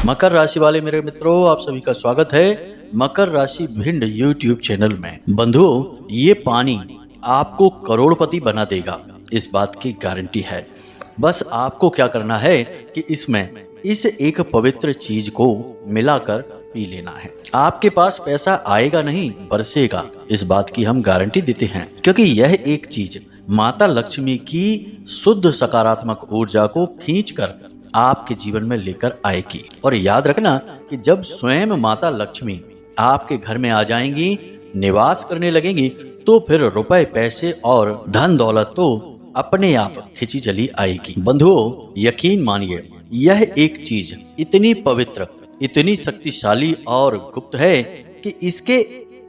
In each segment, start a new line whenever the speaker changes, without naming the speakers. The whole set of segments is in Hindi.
मकर राशि वाले मेरे मित्रों, आप सभी का स्वागत है मकर राशि भिंड यूट्यूब चैनल में। बंधुओं, ये पानी आपको करोड़पति बना देगा, इस बात की गारंटी है। बस आपको क्या करना है कि इसमें इस एक पवित्र चीज को मिलाकर पी लेना है। आपके पास पैसा आएगा नहीं, बरसेगा, इस बात की हम गारंटी देते हैं, क्योंकि यह एक चीज माता लक्ष्मी की शुद्ध सकारात्मक ऊर्जा को खींचकर आपके जीवन में लेकर आएगी। और याद रखना कि जब स्वयं माता लक्ष्मी आपके घर में आ जाएंगी, निवास करने लगेंगी, तो फिर रुपए पैसे और धन दौलत तो अपने आप खिंची चली आएगी। बंधुओं, यकीन मानिए, यह एक चीज इतनी पवित्र, इतनी शक्तिशाली और गुप्त है कि इसके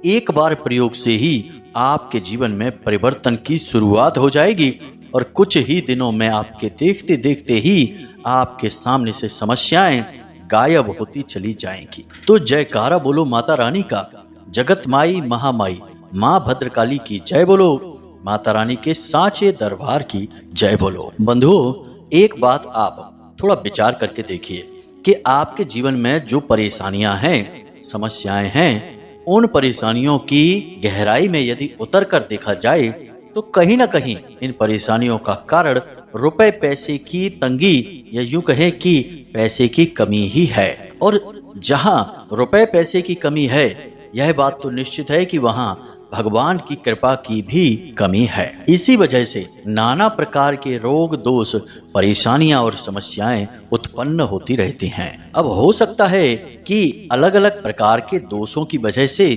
एक बार प्रयोग से ही आपके जीवन में परिवर्तन की शुरुआत हो जाएगी और कुछ ही दिनों में आपके देखते देखते ही आपके सामने से समस्याएं गायब होती चली जाएंगी। तो जयकारा बोलो माता रानी का, जगत माई महामाई माँ भद्रकाली की जय बोलो, माता रानी के सांचे दरबार की जय बोलो। बंधुओं, एक बात आप थोड़ा विचार करके देखिए कि आपके जीवन में जो परेशानियां हैं, समस्याएं हैं, उन परेशानियों की गहराई में यदि उतर कर देखा जाए तो कहीं ना कहीं इन परेशानियों का कारण रुपए पैसे की तंगी या यूं कहें कि पैसे की कमी ही है। और जहां रुपए पैसे की कमी है, यह बात तो निश्चित है कि वहां भगवान की कृपा की भी कमी है। इसी वजह से नाना प्रकार के रोग, दोष, परेशानियां और समस्याएं उत्पन्न होती रहती हैं। अब हो सकता है कि अलग अलग प्रकार के दोषों की वजह से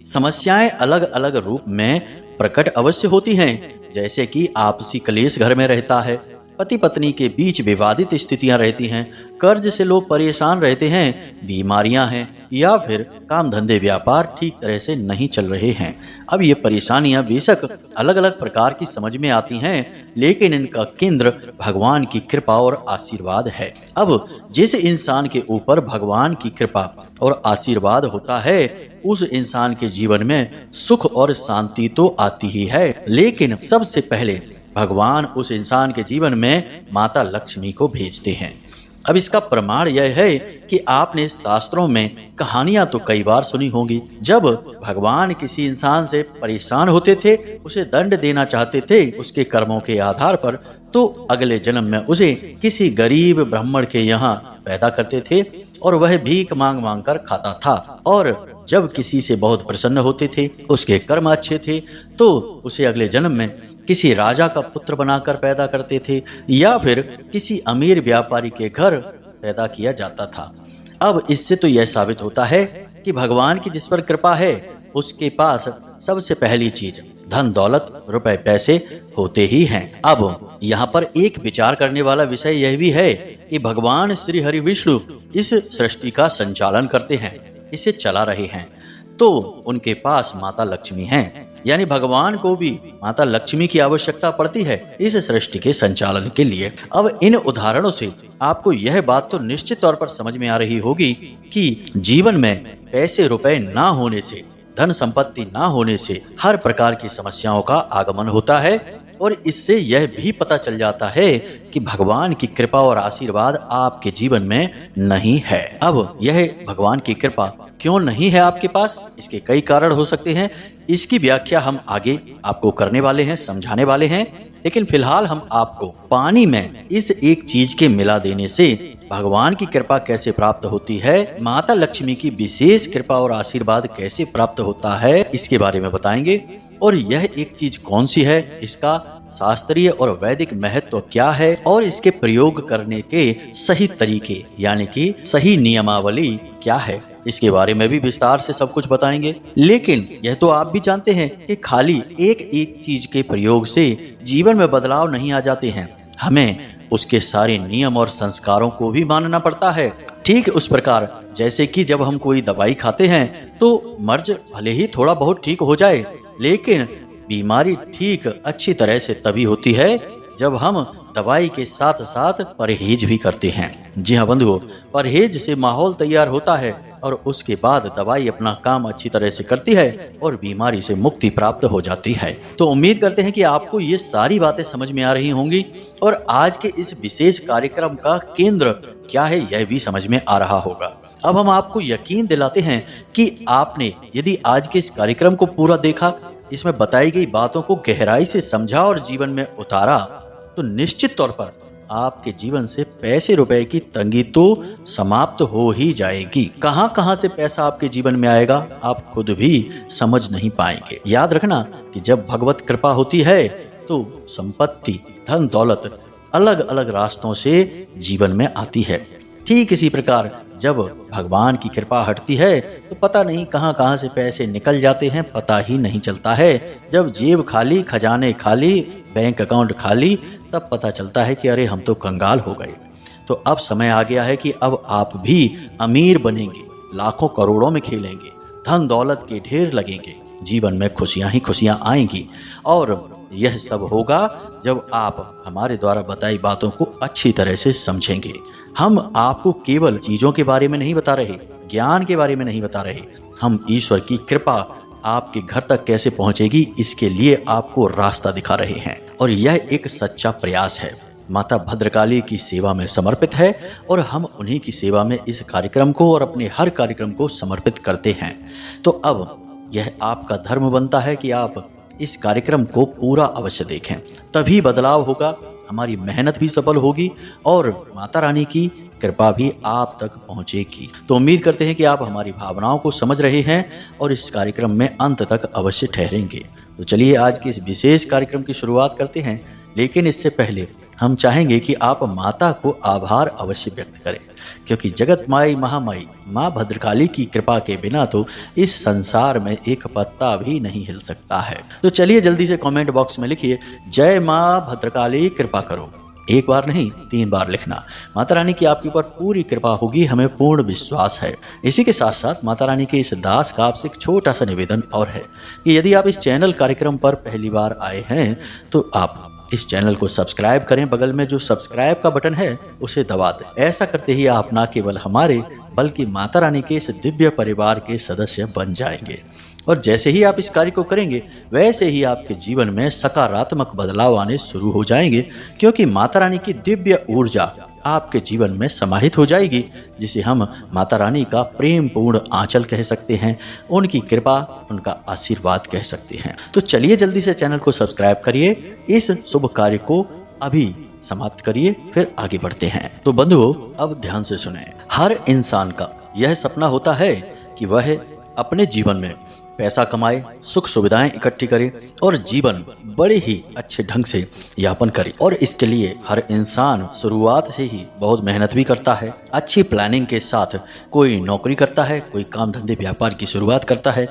समस्याएं अलग अलग रूप में प्रकट अवश्य होती हैं, जैसे कि आपसी कलेश घर में रहता है, पति पत्नी के बीच विवादित स्थितियां रहती हैं, कर्ज से लोग परेशान रहते हैं, बीमारियां हैं, या फिर काम धंधे व्यापार ठीक तरह से नहीं चल रहे हैं। अब ये परेशानियां बेशक अलग अलग प्रकार की समझ में आती हैं, लेकिन इनका केंद्र भगवान की कृपा और आशीर्वाद है। अब जिस इंसान के ऊपर भगवान की कृपा और आशीर्वाद होता है, उस इंसान के जीवन में सुख और शांति तो आती ही है, लेकिन सबसे पहले भगवान उस इंसान के जीवन में माता लक्ष्मी को भेजते हैं। अब इसका प्रमाण यह है कि आपने शास्त्रों में कहानियां तो कई बार सुनी होंगी। जब भगवान किसी इंसान से परेशान होते थे, उसे दंड देना चाहते थे उसके कर्मों के आधार पर, तो अगले जन्म में उसे किसी गरीब ब्राह्मण के यहाँ पैदा करते थे और वह भीख मांग मांग कर खाता था। और जब किसी से बहुत प्रसन्न होते थे, उसके कर्म अच्छे थे, तो उसे अगले जन्म में किसी राजा का पुत्र बनाकर पैदा करते थे या फिर किसी अमीर व्यापारी के घर पैदा किया जाता था। अब इससे तो यह साबित होता है कि भगवान की जिस पर कृपा है, उसके पास सबसे पहली चीज धन दौलत रुपए पैसे होते ही हैं। अब यहाँ पर एक विचार करने वाला विषय यह भी है कि भगवान श्री हरि विष्णु इस सृष्टि का संचालन करते हैं, इसे चला रहे हैं, तो उनके पास माता लक्ष्मी हैं, यानी भगवान को भी माता लक्ष्मी की आवश्यकता पड़ती है इस सृष्टि के संचालन के लिए। अब इन उदाहरणों से आपको यह बात तो निश्चित तौर पर समझ में आ रही होगी कि जीवन में पैसे रुपए ना होने से, धन संपत्ति ना होने से हर प्रकार की समस्याओं का आगमन होता है। और इससे यह भी पता चल जाता है कि भगवान की कृपा और आशीर्वाद आपके जीवन में नहीं है। अब यह भगवान की कृपा क्यों नहीं है आपके पास, इसके कई कारण हो सकते हैं। इसकी व्याख्या हम आगे आपको करने वाले हैं, समझाने वाले हैं, लेकिन फिलहाल हम आपको पानी में इस एक चीज के मिला देने से भगवान की कृपा कैसे प्राप्त होती है, माता लक्ष्मी की विशेष कृपा और आशीर्वाद कैसे प्राप्त होता है, इसके बारे में बताएंगे। और यह एक चीज कौन सी है, इसका शास्त्रीय और वैदिक महत्व क्या है, और इसके प्रयोग करने के सही तरीके यानी कि सही नियमावली क्या है, इसके बारे में भी विस्तार से सब कुछ बताएंगे। लेकिन यह तो आप भी जानते हैं कि खाली एक एक चीज के प्रयोग से जीवन में बदलाव नहीं आ जाते हैं, हमें उसके सारे नियम और संस्कारों को भी मानना पड़ता है। ठीक उस प्रकार जैसे कि जब हम कोई दवाई खाते हैं तो मर्ज भले ही थोड़ा बहुत ठीक हो जाए, लेकिन बीमारी ठीक अच्छी तरह से तभी होती है जब हम दवाई के साथ साथ परहेज भी करते हैं। जी हाँ बंधुओं, परहेज से माहौल तैयार होता है और उसके बाद दवाई अपना काम अच्छी तरह से करती है और बीमारी से मुक्ति प्राप्त हो जाती है। तो उम्मीद करते हैं कि आपको ये सारी बातें समझ में आ रही होंगी और आज के इस विशेष कार्यक्रम का केंद्र क्या है यह भी समझ में आ रहा होगा। अब हम आपको यकीन दिलाते हैं कि आपने यदि आज के इस कार्यक्रम को पूरा देखा, इसमें बताई गई बातों को गहराई से समझा और जीवन में उतारा, तो निश्चित तौर पर आपके जीवन से पैसे रुपए की तंगी तो समाप्त हो ही जाएगी। कहां कहां से पैसा आपके जीवन में आएगा आप खुद भी समझ नहीं पाएंगे। याद रखना कि जब भगवत कृपा होती है तो संपत्ति, धन दौलत अलग अलग रास्तों से जीवन में आती है। ठीक इसी प्रकार जब भगवान की कृपा हटती है तो पता नहीं कहां कहां से पैसे निकल जाते हैं, पता ही नहीं चलता है। जब जेब खाली, खजाने खाली, बैंक अकाउंट खाली, तब पता चलता है कि अरे हम तो कंगाल हो गए। तो अब समय आ गया है कि अब आप भी अमीर बनेंगे, लाखों करोड़ों में खेलेंगे, धन दौलत के ढेर लगेंगे, जीवन में खुशियां ही खुशियां आएंगी। और यह सब होगा जब आप हमारे द्वारा बताई बातों को अच्छी तरह से समझेंगे। हम आपको केवल चीजों के बारे में नहीं बता रहे, ज्ञान के बारे में नहीं बता रहे, हम ईश्वर की कृपा आपके घर तक कैसे पहुंचेगी इसके लिए आपको रास्ता दिखा रहे हैं। और यह एक सच्चा प्रयास है, माता भद्रकाली की सेवा में समर्पित है और हम उन्हीं की सेवा में इस कार्यक्रम को और अपने हर कार्यक्रम को समर्पित करते हैं। तो अब यह आपका धर्म बनता है कि आप इस कार्यक्रम को पूरा अवश्य देखें, तभी बदलाव होगा, हमारी मेहनत भी सफल होगी और माता रानी की कृपा भी आप तक पहुंचेगी। तो उम्मीद करते हैं कि आप हमारी भावनाओं को समझ रहे हैं और इस कार्यक्रम में अंत तक अवश्य ठहरेंगे। तो चलिए आज के इस विशेष कार्यक्रम की शुरुआत करते हैं, लेकिन इससे पहले हम चाहेंगे कि आप माता को आभार अवश्य व्यक्त करें, क्योंकि जगत माई महामाई माँ भद्रकाली की कृपा के बिना तो इस संसार में एक पत्ता भी नहीं हिल सकता है। तो चलिए जल्दी से कमेंट बॉक्स में लिखिए, जय माँ भद्रकाली कृपा करो। एक बार नहीं 3 बार लिखना। माता रानी की आपके ऊपर पूरी कृपा होगी, हमें पूर्ण विश्वास है। इसी के साथ साथ माता रानी के इस दास का आपसे एक छोटा सा निवेदन और है कि यदि आप इस चैनल कार्यक्रम पर पहली बार आए हैं तो आप इस चैनल को सब्सक्राइब करें, बगल में जो सब्सक्राइब का बटन है उसे दबा दें। ऐसा करते ही आप न केवल हमारे बल्कि माता रानी के इस दिव्य परिवार के सदस्य बन जाएंगे। और जैसे ही आप इस कार्य को करेंगे वैसे ही आपके जीवन में सकारात्मक बदलाव आने शुरू हो जाएंगे, क्योंकि माता रानी की दिव्य ऊर्जा आपके जीवन में समाहित हो जाएगी, जिसे हम माता रानी का प्रेम पूर्ण आंचल कह सकते हैं, उनकी कृपा, उनका आशीर्वाद कह सकते हैं। तो चलिए जल्दी से चैनल को सब्सक्राइब करिए, इस शुभ कार्य को अभी समाप्त करिए, फिर आगे बढ़ते हैं। तो बंधुओं अब ध्यान से सुने। हर इंसान का यह सपना होता है कि वह अपने जीवन में पैसा कमाए, सुख सुविधाएं इकट्ठी करे और जीवन बड़े ही अच्छे ढंग से यापन करे। और इसके लिए हर इंसान शुरुआत से ही बहुत मेहनत भी करता है, अच्छी प्लानिंग के साथ कोई नौकरी करता है, कोई काम धंधे व्यापार की शुरुआत करता है,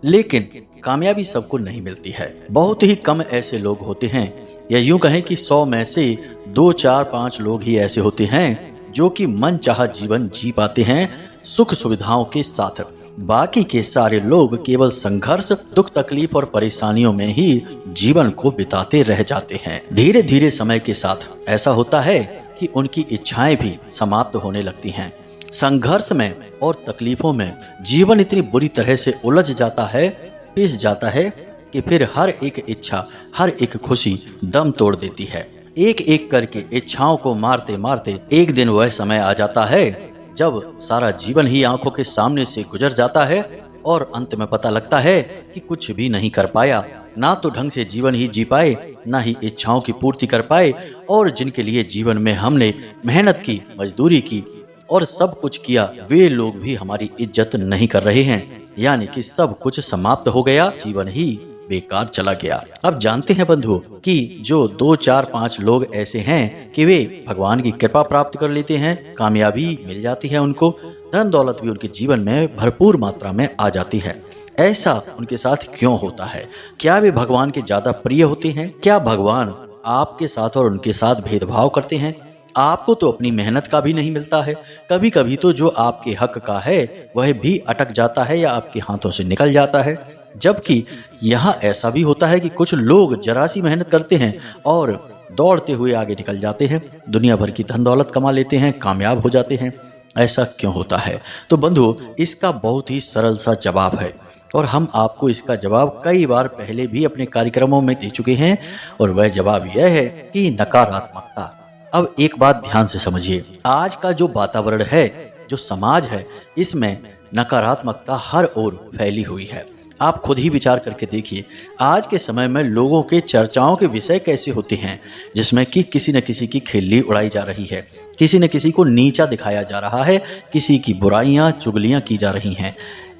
लेकिन कामयाबी सबको नहीं मिलती है। बहुत ही कम ऐसे लोग होते हैं, या यूं कहें कि 100 में से 2, 4, 5 लोग ही ऐसे होते हैं जो कि मन चाहा जीवन जी पाते हैं सुख सुविधाओं के साथ। बाकी के सारे लोग केवल संघर्ष, दुख तकलीफ और परेशानियों में ही जीवन को बिताते रह जाते हैं। धीरे धीरे समय के साथ ऐसा होता है कि उनकी इच्छाएं भी समाप्त होने लगती हैं। संघर्ष में और तकलीफों में जीवन इतनी बुरी तरह से उलझ जाता है, पिस जाता है कि फिर हर एक इच्छा, हर एक खुशी दम तोड़ देती है। एक एक करके इच्छाओं को मारते मारते एक दिन वह समय आ जाता है जब सारा जीवन ही आंखों के सामने से गुजर जाता है और अंत में पता लगता है कि कुछ भी नहीं कर पाया, ना तो ढंग से जीवन ही जी पाए, ना ही इच्छाओं की पूर्ति कर पाए, और जिनके लिए जीवन में हमने मेहनत की, मजदूरी की और सब कुछ किया, वे लोग भी हमारी इज्जत नहीं कर रहे हैं। यानी कि सब कुछ समाप्त हो गया, जीवन ही बेकार चला गया। अब जानते हैं बंधुओं कि जो 2, 4, 5 लोग ऐसे हैं कि वे भगवान की कृपा प्राप्त कर लेते हैं, कामयाबी मिल जाती है उनको, धन दौलत भी उनके जीवन में भरपूर मात्रा में आ जाती है। ऐसा उनके साथ क्यों होता है? क्या वे भगवान के ज्यादा प्रिय होते हैं? क्या भगवान आपके साथ और उनके साथ भेदभाव करते हैं? आपको तो अपनी मेहनत का भी नहीं मिलता है, कभी कभी तो जो आपके हक का है वह भी अटक जाता है या आपके हाथों से निकल जाता है। जबकि यहाँ ऐसा भी होता है कि कुछ लोग जरा सी मेहनत करते हैं और दौड़ते हुए आगे निकल जाते हैं, दुनिया भर की धन दौलत कमा लेते हैं, कामयाब हो जाते हैं। ऐसा क्यों होता है? तो बंधुओं, इसका बहुत ही सरल सा जवाब है और हम आपको इसका जवाब कई बार पहले भी अपने कार्यक्रमों में दे चुके हैं और वह जवाब यह है कि नकारात्मकता। अब एक बात ध्यान से समझिए, आज का जो वातावरण है, जो समाज है, इसमें नकारात्मकता हर ओर फैली हुई है। आप खुद ही विचार करके देखिए, आज के समय में लोगों के चर्चाओं के विषय कैसे होते हैं, जिसमें कि किसी न किसी की खिल्ली उड़ाई जा रही है, किसी न किसी को नीचा दिखाया जा रहा है, किसी की बुराइयां चुगलियां की जा रही हैं।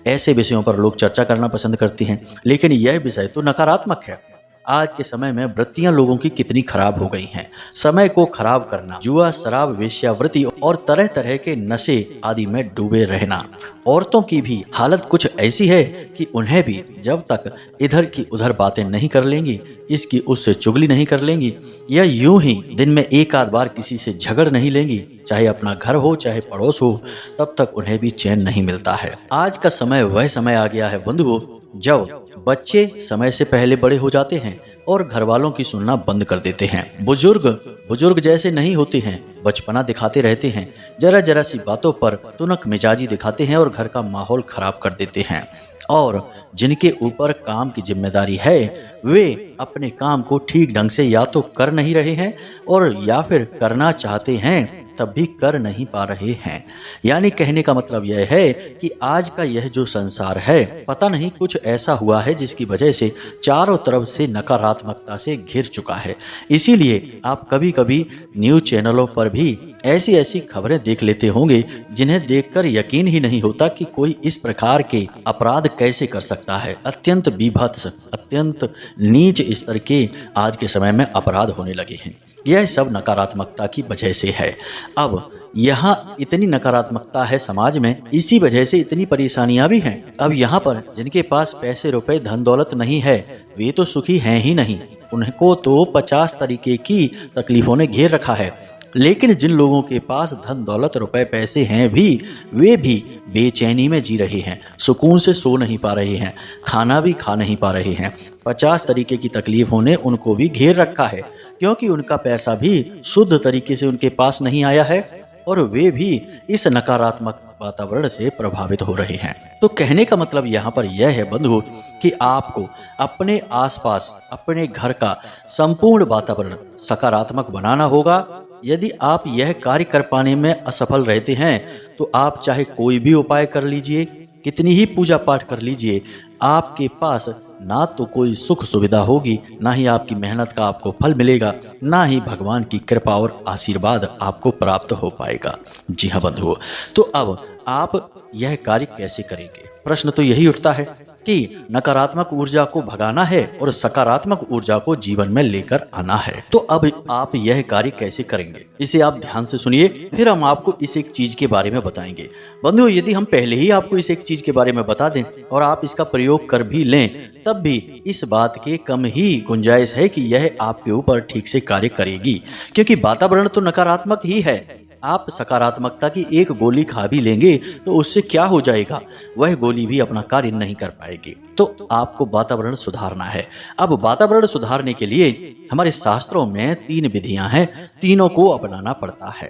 ऐसे विषयों पर लोग चर्चा करना पसंद करते हैं, लेकिन यह विषय तो नकारात्मक है। आज के समय में वृत्तियां लोगों की कितनी खराब हो गई हैं। समय को खराब करना, जुआ, शराब, वेश्यावृत्ति और तरह तरह के नशे आदि में डूबे रहना। औरतों की भी हालत कुछ ऐसी है कि उन्हें भी जब तक इधर की उधर बातें नहीं कर लेंगी, इसकी उससे चुगली नहीं कर लेंगी, या यूं ही दिन में एक आध बार किसी से झगड़ नहीं लेंगी, चाहे अपना घर हो चाहे पड़ोस हो, तब तक उन्हें भी चैन नहीं मिलता है। आज का समय वह समय आ गया है बंधुओं, जब बच्चे समय से पहले बड़े हो जाते हैं और घर वालों की सुनना बंद कर देते हैं। बुजुर्ग जैसे नहीं होते हैं, बचपना दिखाते रहते हैं, जरा जरा सी बातों पर तुनक मिजाजी दिखाते हैं और घर का माहौल खराब कर देते हैं। और जिनके ऊपर काम की जिम्मेदारी है, वे अपने काम को ठीक ढंग से या तो कर नहीं रहे हैं और या फिर करना चाहते हैं तब भी कर नहीं पा रहे हैं। यानी कहने का मतलब यह है कि आज का यह जो संसार है, पता नहीं कुछ ऐसा हुआ है जिसकी वजह से चारों तरफ से नकारात्मकता से घिर चुका है। इसीलिए आप कभी कभी न्यूज चैनलों पर भी ऐसी ऐसी खबरें देख लेते होंगे जिन्हें देखकर यकीन ही नहीं होता कि कोई इस प्रकार के अपराध कैसे कर सकता है। अत्यंत बीभत्स, अत्यंत नीच स्तर के आज के समय में अपराध होने लगे हैं। यह सब नकारात्मकता की वजह से है। अब यहाँ इतनी नकारात्मकता है समाज में, इसी वजह से इतनी परेशानियां भी हैं। अब यहाँ पर जिनके पास पैसे रुपए धन दौलत नहीं है, वे तो सुखी हैं ही नहीं, उनको तो 50 तरीके की तकलीफों ने घेर रखा है। लेकिन जिन लोगों के पास धन दौलत रुपए पैसे हैं भी, वे भी बेचैनी में जी रहे हैं, सुकून से सो नहीं पा रहे हैं, खाना भी खा नहीं पा रहे हैं। 50 तरीके की तकलीफों ने उनको भी घेर रखा है, क्योंकि उनका पैसा भी शुद्ध तरीके से उनके पास नहीं आया है और वे भी इस नकारात्मक वातावरण से प्रभावित हो रहे हैं। तो कहने का मतलब यहाँ पर यह है बंधु कि आपको अपने आसपास, अपने घर का संपूर्ण वातावरण सकारात्मक बनाना होगा। यदि आप यह कार्य कर पाने में असफल रहते हैं तो आप चाहे कोई भी उपाय कर लीजिए, कितनी ही पूजा पाठ कर लीजिए, आपके पास ना तो कोई सुख सुविधा होगी, ना ही आपकी मेहनत का आपको फल मिलेगा, ना ही भगवान की कृपा और आशीर्वाद आपको प्राप्त हो पाएगा। जी हाँ बंधुओं, तो अब आप यह कार्य कैसे करेंगे? प्रश्न तो यही उठता है कि नकारात्मक ऊर्जा को भगाना है और सकारात्मक ऊर्जा को जीवन में लेकर आना है। तो अब आप यह कार्य कैसे करेंगे, इसे आप ध्यान से सुनिए, फिर हम आपको इस एक चीज के बारे में बताएंगे। बंधुओं, यदि हम पहले ही आपको इस एक चीज के बारे में बता दें और आप इसका प्रयोग कर भी लें, तब भी इस बात के कम ही गुंजाइश है कि यह आपके ऊपर ठीक से कार्य करेगी, क्योंकि वातावरण तो नकारात्मक ही है। आप सकारात्मकता की एक गोली खा भी लेंगे तो उससे क्या हो जाएगा, वह गोली भी अपना कार्य नहीं कर पाएगी। तो आपको वातावरण सुधारना है। अब वातावरण सुधारने के लिए हमारे शास्त्रों में 3 विधियां हैं, तीनों को अपनाना पड़ता है।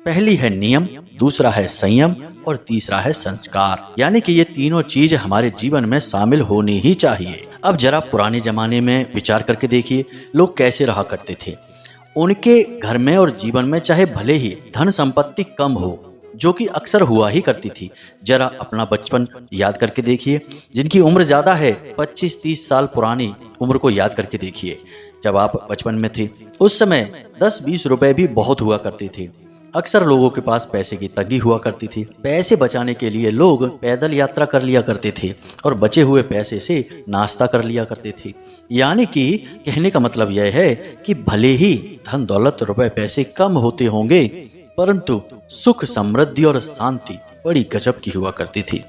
पहली है नियम, दूसरा है संयम और तीसरा है संस्कार। यानी कि ये तीनों चीज हमारे जीवन में शामिल होनी ही चाहिए। अब जरा पुराने जमाने में विचार करके देखिए, लोग कैसे रहा करते थे। उनके घर में और जीवन में चाहे भले ही धन संपत्ति कम हो, जो कि अक्सर हुआ ही करती थी। जरा अपना बचपन याद करके देखिए, जिनकी उम्र ज्यादा है, 25-30 साल पुरानी उम्र को याद करके देखिए। जब आप बचपन में थे, उस समय 10-20 रुपए भी बहुत हुआ करते थे। अक्सर लोगों के पास पैसे की तंगी हुआ करती थी। पैसे बचाने के लिए लोग पैदल यात्रा कर लिया करते थे और बचे हुए पैसे से नाश्ता कर लिया करते थे। यानी कि कहने का मतलब यह है कि भले ही धन दौलत रुपए पैसे कम होते होंगे, परंतु सुख, समृद्धि और शांति बड़ी गजब की हुआ करती थी।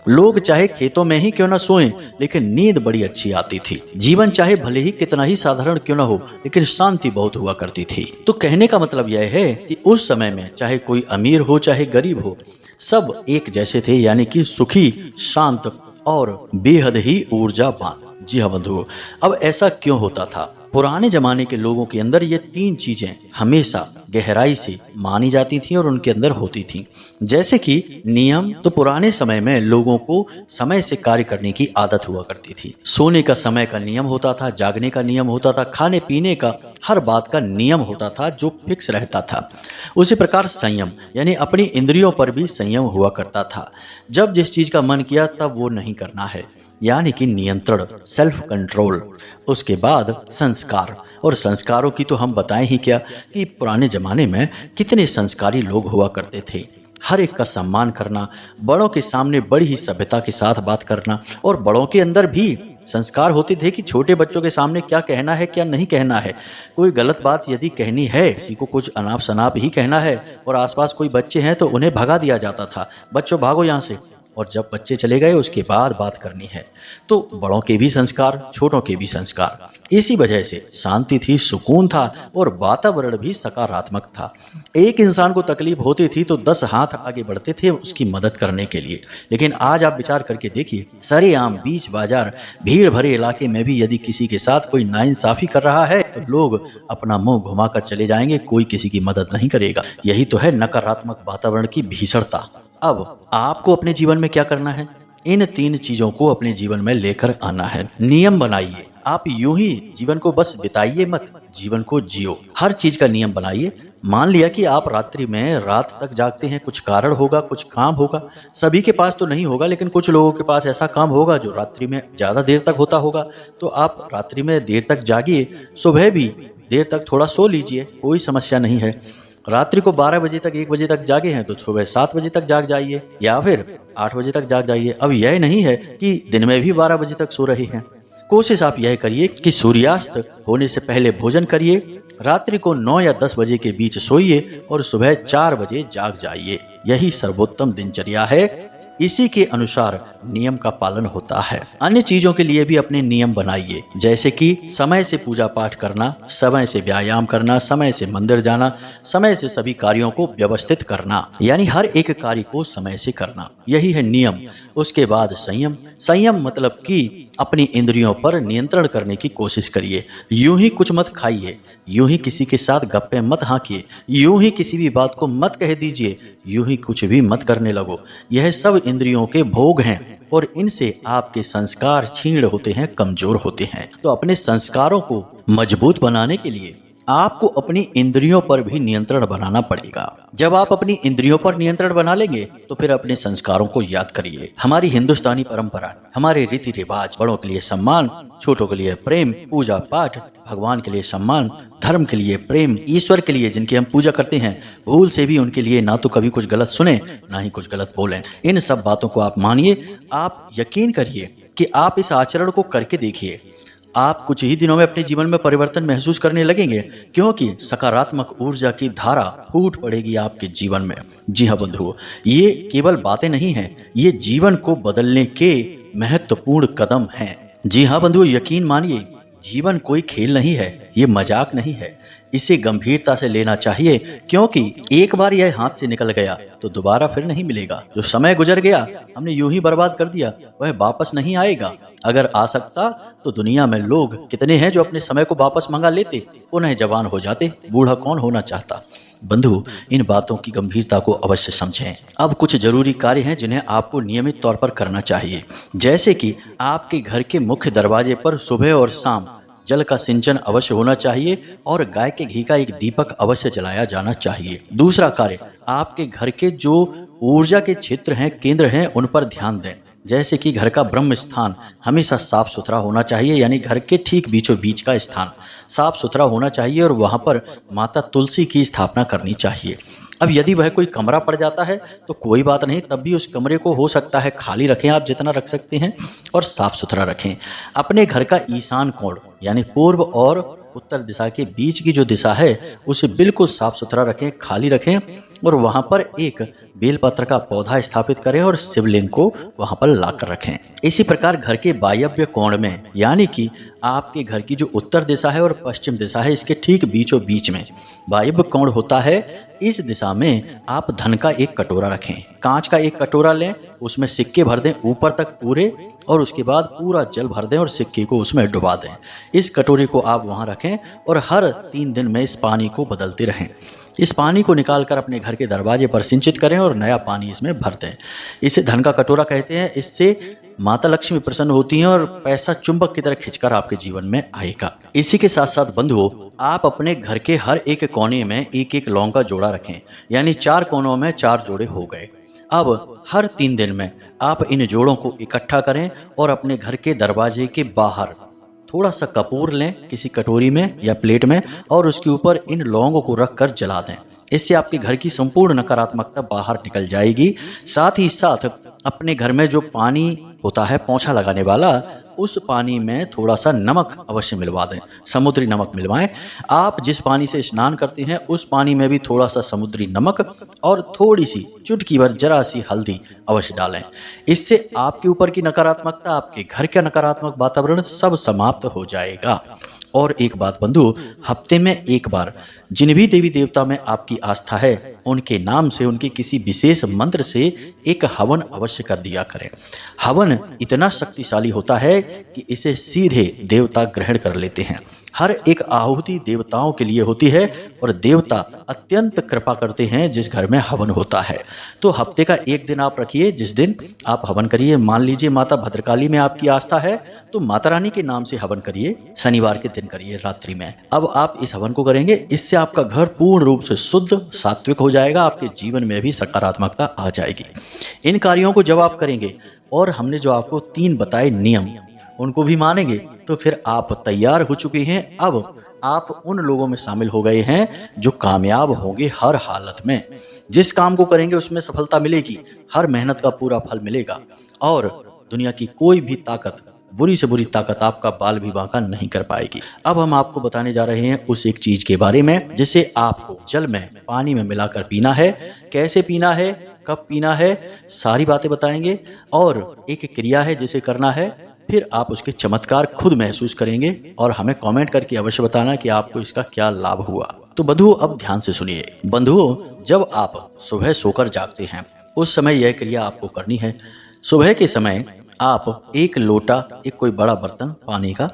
लोग चाहे खेतों में ही क्यों न सोएं, लेकिन नींद बड़ी अच्छी आती थी। जीवन चाहे भले ही कितना ही साधारण क्यों न हो, लेकिन शांति बहुत हुआ करती थी। तो कहने का मतलब यह है कि उस समय में चाहे कोई अमीर हो चाहे गरीब हो, सब एक जैसे थे, यानी कि सुखी, शांत और बेहद ही ऊर्जावान। जी हाँ बंधुओं, अब ऐसा क्यों होता था? पुराने जमाने के लोगों के अंदर ये 3 चीजें हमेशा गहराई से मानी जाती थी और उनके अंदर होती थी। जैसे कि नियम, तो पुराने समय में लोगों को समय से कार्य करने की आदत हुआ करती थी। सोने का समय का नियम होता था, जागने का नियम होता था, खाने पीने का हर बात का नियम होता था जो फिक्स रहता था। उसी प्रकार संयम, यानी अपनी इंद्रियों पर भी संयम हुआ करता था। जब जिस चीज का मन किया तब वो नहीं करना है, यानी कि नियंत्रण, सेल्फ कंट्रोल। उसके बाद संस्कार, और संस्कारों की तो हम बताएं ही क्या कि पुराने जमाने में कितने संस्कारी लोग हुआ करते थे। हर एक का सम्मान करना, बड़ों के सामने बड़ी ही सभ्यता के साथ बात करना, और बड़ों के अंदर भी संस्कार होते थे कि छोटे बच्चों के सामने क्या कहना है क्या नहीं कहना है। कोई गलत बात यदि कहनी है, किसी को कुछ अनाप शनाप ही कहना है और आसपास कोई बच्चे हैं तो उन्हें भगा दिया जाता था, बच्चों भागो यहाँ से। और जब बच्चे चले गए उसके बाद बात करनी है। तो बड़ों के भी संस्कार, छोटों के भी संस्कार। इसी वजह से शांति थी, सुकून था और वातावरण भी सकारात्मक था। एक इंसान को तकलीफ होती थी तो 10 हाथ आगे बढ़ते थे उसकी मदद करने के लिए। लेकिन आज आप विचार करके देखिए, सरेआम बीच बाजार भीड़ भरे इलाके में भी यदि किसी के साथ कोई नाइंसाफी कर रहा है तो लोग अपना मुंह घुमाकर चले जाएंगे, कोई किसी की मदद नहीं करेगा। यही तो है नकारात्मक वातावरण की भीषणता। अब आपको अपने जीवन में क्या करना है? इन 3 चीजों को अपने जीवन में लेकर आना है। नियम बनाइए। आप यूं ही जीवन को बस बिताइए मत, जीवन को जियो। हर चीज का नियम बनाइए। मान लिया कि आप रात्रि में रात तक जागते हैं, कुछ कारण होगा, कुछ काम होगा। सभी के पास तो नहीं होगा, लेकिन कुछ लोगों के पास ऐसा काम होगा जो रात्रि में ज्यादा देर तक होता होगा। तो आप रात्रि में देर तक जागिए, सुबह भी देर तक थोड़ा सो लीजिए, कोई समस्या नहीं है। रात्रि को 12 बजे तक 1 बजे तक जागे हैं तो सुबह 7 बजे तक जाग जाइए या फिर 8 बजे तक जाग जाइए। अब यह नहीं है कि दिन में भी 12 बजे तक सो रहे हैं। कोशिश आप यह करिए कि सूर्यास्त होने से पहले भोजन करिए, रात्रि को 9 या 10 बजे के बीच सोइए और सुबह 4 बजे जाग जाइए। यही सर्वोत्तम दिनचर्या है। इसी के अनुसार नियम का पालन होता है। अन्य चीजों के लिए भी अपने नियम बनाइए, जैसे कि समय से पूजा पाठ करना, समय से व्यायाम करना, समय से मंदिर जाना, समय से सभी कार्यों को व्यवस्थित करना, यानी हर एक कार्य को समय से करना। यही है नियम। उसके बाद संयम। संयम मतलब कि अपनी इंद्रियों पर नियंत्रण करने की कोशिश करिए। यूं ही कुछ मत खाइए, यूं ही किसी के साथ गप्पे मत हाँकिए, यूं ही किसी भी बात को मत कह दीजिए, यूं ही कुछ भी मत करने लगो। यह सब इंद्रियों के भोग हैं और इनसे आपके संस्कार क्षीण होते हैं, कमजोर होते हैं। तो अपने संस्कारों को मजबूत बनाने के लिए आपको अपनी इंद्रियों पर भी नियंत्रण बनाना पड़ेगा। जब आप अपनी इंद्रियों पर नियंत्रण बना लेंगे तो फिर अपने संस्कारों को याद करिए। हमारी हिंदुस्तानी परंपरा, हमारे रीति रिवाज, बड़ों के लिए सम्मान, छोटों के लिए प्रेम, पूजा पाठ, भगवान के लिए सम्मान, धर्म के लिए प्रेम, ईश्वर के लिए जिनकी हम पूजा करते हैं, भूल से भी उनके लिए ना तो कभी कुछ गलत सुने ना ही कुछ गलत बोलें। इन सब बातों को आप मानिए। आप यकीन करिए कि आप इस आचरण को करके देखिए, आप कुछ ही दिनों में अपने जीवन में परिवर्तन महसूस करने लगेंगे, क्योंकि सकारात्मक ऊर्जा की धारा फूट पड़ेगी आपके जीवन में। जी हाँ बंधुओं, ये केवल बातें नहीं हैं, ये जीवन को बदलने के महत्वपूर्ण कदम हैं। जी हाँ बंधुओं, यकीन मानिए, जीवन कोई खेल नहीं है, ये मजाक नहीं है। इसे गंभीरता से लेना चाहिए, क्योंकि एक बार यह हाथ से निकल गया तो दोबारा फिर नहीं मिलेगा। जो समय गुजर गया, हमने यूं ही बर्बाद कर दिया, वह वापस नहीं आएगा। अगर आ सकता तो दुनिया में लोग कितने हैं जो अपने समय को वापस मंगा लेते, पुनः जवान हो जाते। बूढ़ा कौन होना चाहता। बंधु, इन बातों की गंभीरता को अवश्य समझें। अब कुछ जरूरी कार्य हैं जिन्हें आपको नियमित तौर पर करना चाहिए, जैसे कि आपके घर के मुख्य दरवाजे पर सुबह और शाम जल का सिंचन अवश्य होना चाहिए और गाय के घी का एक दीपक अवश्य जलाया जाना चाहिए। दूसरा कार्य, आपके घर के जो ऊर्जा के क्षेत्र हैं, केंद्र हैं, उन पर ध्यान दें। जैसे कि घर का ब्रह्म स्थान हमेशा साफ सुथरा होना चाहिए, यानी घर के ठीक बीचों बीच का स्थान साफ सुथरा होना चाहिए और वहां पर माता तुलसी की स्थापना करनी चाहिए। अब यदि वह कोई कमरा पड़ जाता है तो कोई बात नहीं, तब भी उस कमरे को हो सकता है खाली रखें, आप जितना रख सकते हैं, और साफ सुथरा रखें। अपने घर का ईशान कोण यानी पूर्व और उत्तर दिशा के बीच की जो दिशा है उसे बिल्कुल साफ सुथरा रखें, खाली रखें और वहां पर एक बेलपत्र का पौधा स्थापित करें और शिवलिंग को वहां पर लाकर रखें। इसी प्रकार घर के वायव्य कोण में, यानी कि आपके घर की जो उत्तर दिशा है और पश्चिम दिशा है, इसके ठीक बीचों बीच में वायव्य कोण होता है। इस दिशा में आप धन का एक कटोरा रखें, कांच का एक कटोरा लें उसमें सिक्के भर दें ऊपर तक पूरे, और उसके बाद पूरा जल भर दें और सिक्के को उसमें डुबा दें। इस कटोरी को आप वहाँ रखें और हर 3 दिन में इस पानी को बदलते रहें। इस पानी को निकालकर अपने घर के दरवाजे पर सिंचित करें और नया पानी इसमें भर दें। इसे धन का कटोरा कहते हैं। इससे माता लक्ष्मी प्रसन्न होती हैं और पैसा चुंबक की तरह खिंचकर आपके जीवन में आएगा। इसी के साथ साथ बंधुओं, आप अपने घर के हर एक कोने में एक एक लौंग का जोड़ा रखें, यानी 4 कोनों में 4 जोड़े हो गए। अब हर 3 दिन में आप इन जोड़ों को इकट्ठा करें और अपने घर के दरवाजे के बाहर थोड़ा सा कपूर लें किसी कटोरी में या प्लेट में, और उसके ऊपर इन लौंगों को रखकर जला दें। इससे आपके घर की संपूर्ण नकारात्मकता बाहर निकल जाएगी। साथ ही साथ अपने घर में जो पानी होता है पोंछा लगाने वाला, उस पानी में थोड़ा सा नमक अवश्य मिलवा दें, समुद्री नमक मिलवाएं। आप जिस पानी से स्नान करते हैं उस पानी में भी थोड़ा सा समुद्री नमक और थोड़ी सी चुटकी भर जरा सी हल्दी अवश्य डालें। इससे आपके ऊपर की नकारात्मकता, आपके घर का नकारात्मक वातावरण सब समाप्त हो जाएगा। और एक बात बंधु, हफ्ते में एक बार जिन भी देवी देवता में आपकी आस्था है उनके नाम से, उनके किसी विशेष मंत्र से एक हवन अवश्य कर दिया करें। हवन इतना शक्तिशाली होता है कि इसे सीधे देवता ग्रहण कर लेते हैं। हर एक आहुति देवताओं के लिए होती है और देवता अत्यंत कृपा करते हैं जिस घर में हवन होता है। तो हफ्ते का एक दिन आप रखिए जिस दिन आप हवन करिए। मान लीजिए माता भद्रकाली में आपकी आस्था है तो माता रानी के नाम से हवन करिए, शनिवार के दिन करिए रात्रि में। अब आप इस हवन को करेंगे, इससे आपका घर पूर्ण रूप से शुद्ध सात्विक हो जाएगा, आपके जीवन में भी सकारात्मकता आ जाएगी। इन कार्यों को जब आप करेंगे और हमने जो आपको 3 बताए नियम उनको भी मानेंगे तो फिर आप तैयार हो चुके हैं। अब आप उन लोगों में शामिल हो गए हैं जो कामयाब होंगे हर हालत में। जिस काम को करेंगे उसमें सफलता मिलेगी, हर मेहनत का पूरा फल मिलेगा और दुनिया की कोई भी ताकत, बुरी से बुरी ताकत आपका बाल भी बांका नहीं कर पाएगी। अब हम आपको बताने जा रहे हैं उस एक चीज के बारे में जिसे आपको जल में पानी में मिलाकर पीना है। कैसे पीना है, कब पीना है, सारी बातें बताएंगे। और एक क्रिया है जिसे करना है, फिर आप उसके चमत्कार खुद महसूस करेंगे और हमें कमेंट करके अवश्य बताना कि आपको इसका क्या लाभ हुआ। तो बंधुओं अब ध्यान से सुनिए। बंधुओं, जब आप सुबह सोकर जागते हैं उस समय यह क्रिया आपको करनी है। सुबह के समय आप 1 लोटा, एक कोई बड़ा बर्तन पानी का,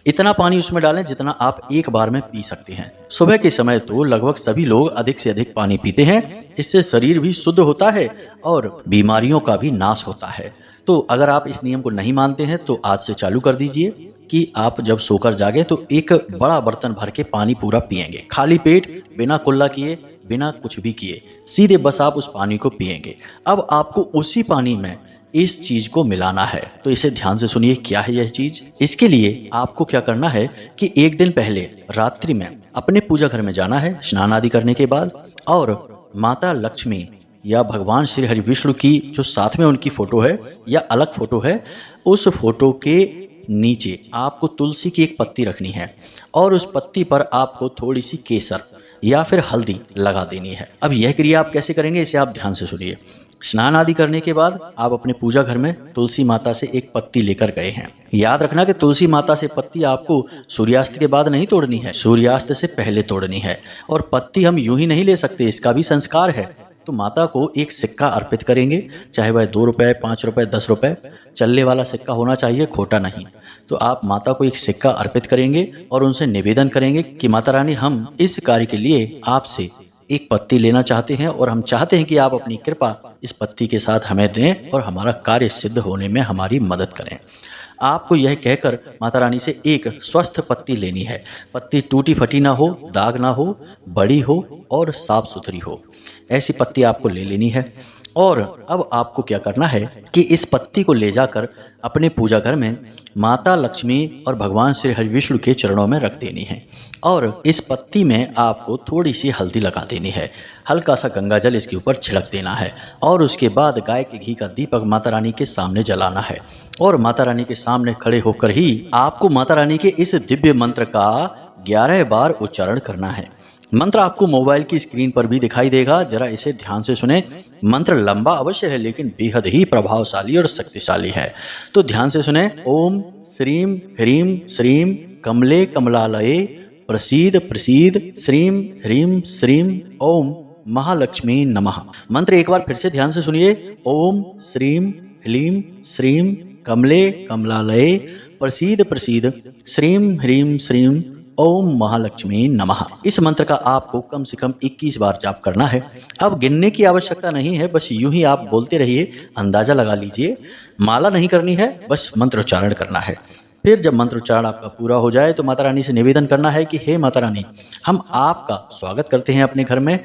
इतना पानी उसमें डालें जितना आप एक बार में पी सकते हैं। सुबह के समय तो लगभग सभी लोग अधिक से अधिक पानी पीते हैं। इससे शरीर भी शुद्ध होता है और बीमारियों का भी नाश होता है। तो अगर आप इस नियम को नहीं मानते हैं तो आज से चालू कर दीजिए कि आप जब सोकर जागे तो एक बड़ा बर्तन भर के पानी पूरा पिएंगे, खाली पेट, बिना कुल्ला किए, बिना कुछ भी किए, सीधे बस आप उस पानी को पिएंगे। अब आपको उसी पानी में इस चीज को मिलाना है। तो इसे ध्यान से सुनिए, क्या है यह चीज। इसके लिए आपको क्या करना है कि एक दिन पहले रात्रि में अपने पूजा घर में जाना है स्नान आदि करने के बाद, और माता लक्ष्मी या भगवान श्री हरि विष्णु की जो साथ में उनकी फोटो है या अलग फोटो है, उस फोटो के नीचे आपको तुलसी की एक पत्ती रखनी है और उस पत्ती पर आपको थोड़ी सी केसर या फिर हल्दी लगा देनी है। अब यह क्रिया आप कैसे करेंगे इसे आप ध्यान से सुनिए। स्नान आदि करने के बाद आप अपने पूजा घर में तुलसी माता से एक पत्ती लेकर गए हैं। याद रखना कि तुलसी माता से पत्ती आपको सूर्यास्त के बाद नहीं तोड़नी है, सूर्यास्त से पहले तोड़नी है। और पत्ती हम यूं ही नहीं ले सकते, इसका भी संस्कार है। तो माता को एक सिक्का अर्पित करेंगे, चाहे वह 2 रुपए, 5 रुपए, 10 रुपए, चलने वाला सिक्का होना चाहिए, खोटा नहीं। तो आप माता को एक सिक्का अर्पित करेंगे और उनसे निवेदन करेंगे कि माता रानी, हम इस कार्य के लिए आपसे एक पत्ती लेना चाहते हैं और हम चाहते हैं कि आप अपनी कृपा इस पत्ती के साथ हमें दें और हमारा कार्य सिद्ध होने में हमारी मदद करें। आपको यह कहकर माता रानी से एक स्वस्थ पत्ती लेनी है। पत्ती टूटी फटी ना हो, दाग ना हो, बड़ी हो और साफ सुथरी हो, ऐसी पत्ती आपको ले लेनी है। और अब आपको क्या करना है कि इस पत्ती को ले जाकर अपने पूजा घर में माता लक्ष्मी और भगवान श्री हरि विष्णु के चरणों में रख देनी है। और इस पत्ती में आपको थोड़ी सी हल्दी लगा देनी है, हल्का सा गंगा जल इसके ऊपर छिड़क देना है और उसके बाद गाय के घी का दीपक माता रानी के सामने जलाना है। और माता रानी के सामने खड़े होकर ही आपको माता रानी के इस दिव्य मंत्र का 11 बार उच्चारण करना है। मंत्र आपको मोबाइल की स्क्रीन पर भी दिखाई देगा, जरा इसे ध्यान से सुने। मंत्र लंबा अवश्य है लेकिन बेहद ही प्रभावशाली और शक्तिशाली है, तो ध्यान से सुने। ओम श्रीम ह्रीम श्रीम कमले कमलालये प्रसीद प्रसीद श्रीम ह्रीम श्रीम ओम महालक्ष्मी नमः। मंत्र एक बार फिर से ध्यान से सुनिए। ओम श्रीम ह्लीं श्रीं कमले कमलालये प्रसीद प्रसीद श्रीं ह्रीं श्रीं ओम महालक्ष्मी नमः। इस मंत्र का आपको कम से कम 21 बार जाप करना है। अब गिनने की आवश्यकता नहीं है, बस यूं ही आप बोलते रहिए, अंदाजा लगा लीजिए। माला नहीं करनी है, बस मंत्रोच्चारण करना है। फिर जब मंत्रोच्चारण आपका पूरा हो जाए तो माता रानी से निवेदन करना है कि हे माता रानी, हम आपका स्वागत करते हैं अपने घर में,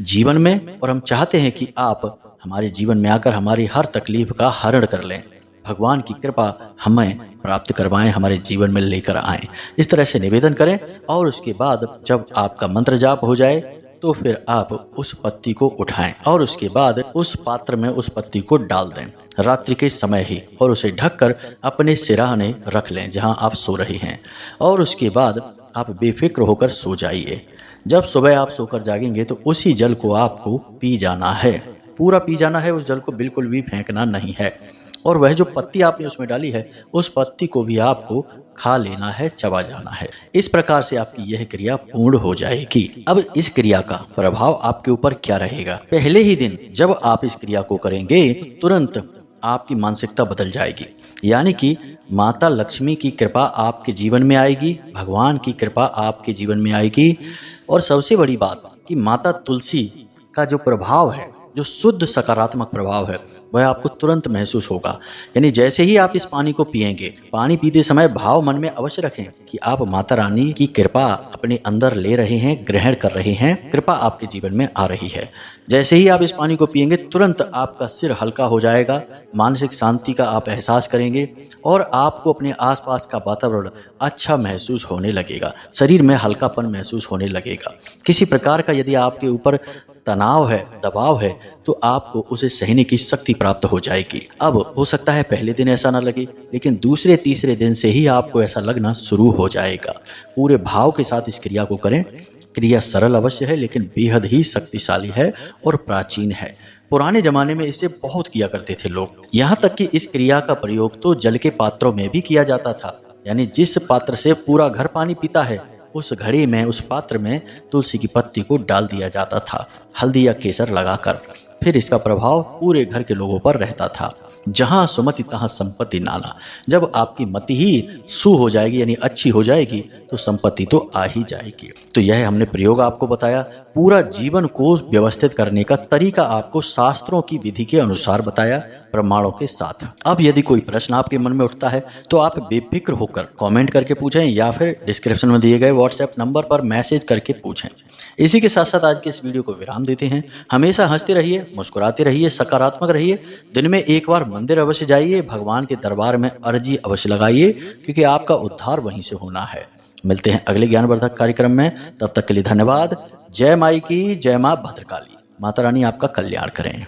जीवन में, और हम चाहते हैं कि आप हमारे जीवन में आकर हमारी हर तकलीफ का हरण कर लें। भगवान की कृपा हमें प्राप्त करवाएं, हमारे जीवन में लेकर आएं। इस तरह से निवेदन करें और उसके बाद जब आपका मंत्र जाप हो जाए तो फिर आप उस पत्ती को उठाएं और उसके बाद उस पात्र में उस पत्ती को डाल दें रात्रि के समय ही, और उसे ढककर अपने सिरहाने रख लें जहां आप सो रहे हैं। और उसके बाद आप बेफिक्र होकर सो जाइए। जब सुबह आप सोकर जागेंगे तो उसी जल को आपको पी जाना है, पूरा पी जाना है। उस जल को बिल्कुल भी फेंकना नहीं है। और वह जो पत्ती आपने उसमें डाली है, उस पत्ती को भी आपको खा लेना है, चबा जाना है। इस प्रकार से आपकी यह क्रिया पूर्ण हो जाएगी। अब इस क्रिया का प्रभाव आपके ऊपर क्या रहेगा? पहले ही दिन जब आप इस क्रिया को करेंगे तुरंत आपकी मानसिकता बदल जाएगी, यानी कि माता लक्ष्मी की कृपा आपके जीवन में आएगी, भगवान की कृपा आपके जीवन में आएगी। और सबसे बड़ी बात कि माता तुलसी का जो प्रभाव है, जो शुद्ध सकारात्मक प्रभाव है, वह आपको तुरंत महसूस होगा। यानी जैसे ही आप इस पानी को पिएंगे, पानी पीते समय भाव मन में अवश्य रखें कि आप माता रानी की कृपा अपने अंदर ले रहे हैं, ग्रहण कर रहे हैं, कृपा आपके जीवन में आ रही है। जैसे ही आप इस पानी को पिएंगे तुरंत आपका सिर हल्का हो जाएगा, मानसिक शांति का आप एहसास करेंगे और आपको अपने आसपास का वातावरण अच्छा महसूस होने लगेगा, शरीर में हल्कापन महसूस होने लगेगा। किसी प्रकार का यदि आपके ऊपर तनाव है, दबाव है, तो आपको उसे सहने की शक्ति प्राप्त हो जाएगी। अब हो सकता है पहले दिन ऐसा ना लगे, लेकिन दूसरे तीसरे दिन से ही आपको ऐसा लगना शुरू हो जाएगा। पूरे भाव के साथ इस क्रिया को करें। क्रिया सरल अवश्य है, लेकिन बेहद ही शक्तिशाली है और प्राचीन है। पुराने जमाने में इसे बहुत किया करते थे लोग। यहाँ तक कि इस क्रिया का प्रयोग तो जल के पात्रों में भी किया जाता था। यानी जिस पात्र से पूरा घर पानी पीता है, उस घड़े में, उस पात्र में तुलसी की पत्ती को डाल दिया जाता था, हल्दी या केसर लगाकर। फिर इसका प्रभाव पूरे घर के लोगों पर रहता था। जहां सुमति तहां संपत्ति नाना। जब आपकी मति ही सु हो जाएगी, यानी अच्छी हो जाएगी, तो संपत्ति तो आ ही जाएगी। तो यह हमने प्रयोग आपको बताया। पूरा जीवन को व्यवस्थित करने का तरीका आपको शास्त्रों की विधि के अनुसार बताया, प्रमाणों के साथ। अब यदि कोई प्रश्न आपके मन में उठता है तो आप बेफिक्र होकर कमेंट करके पूछें या फिर डिस्क्रिप्शन में दिए गए व्हाट्सएप नंबर पर मैसेज करके पूछें। इसी के साथ साथ आज के इस वीडियो को विराम देते हैं। हमेशा हंसते रहिए, मुस्कुराते रहिए, सकारात्मक रहिए। दिन में एक बार मंदिर अवश्य जाइए, भगवान के दरबार में अर्जी अवश्य लगाइए, क्योंकि आपका उद्धार वहीं से होना है। मिलते हैं अगले ज्ञानवर्धक कार्यक्रम में, तब तक के लिए धन्यवाद। जय माई की, जय मां भद्रकाली। माता रानी आपका कल्याण करें।